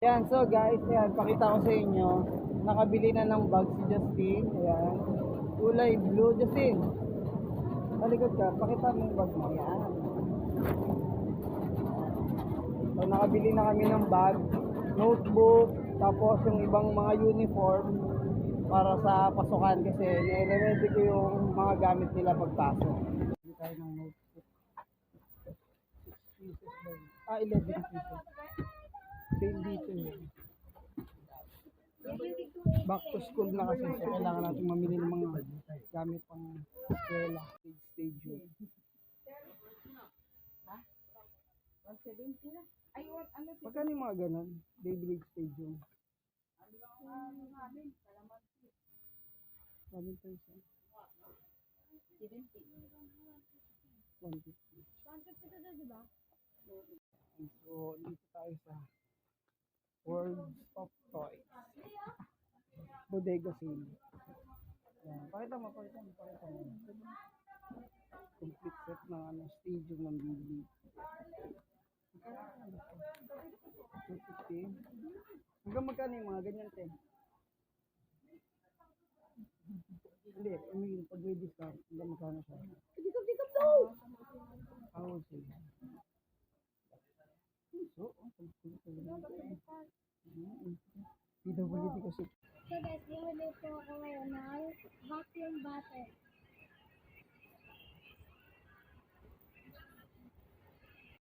Ayan, so guys, ayan, pakita ko sa inyo. Nakabili na ng bag si Justin. Ayan. Kulay blue. Justin, malikot ka. Pakita mo yung bag mo. Ayan. So, nakabili na kami ng bag, notebook, tapos yung ibang mga uniform para sa pasukan kasi nire-ready ko yung mga gamit nila pagpasok. Bili tayo ng notebook. 6 pieces ba yun? 11 pieces. Same dito yun. Back to school na kasi so kailangan natin mamili ng mga gamit pang eskwela. Stage yun. Magkano yung mga ganun? Beyblade stage yun. 1,000. 150. So, dito tayo sa World of Toys. Bodega Sale. Yan. Pakita mo. Complete set ng stadium ng Beyblade. 250. Hanggang magkano yung mga ganyan, te? Hindi, I mean, pag may discount, hanggang magkano siya? Dikap daw! Sige. So, PWD kasi. So guys, bumili po ako ngayon ng vacuum butter.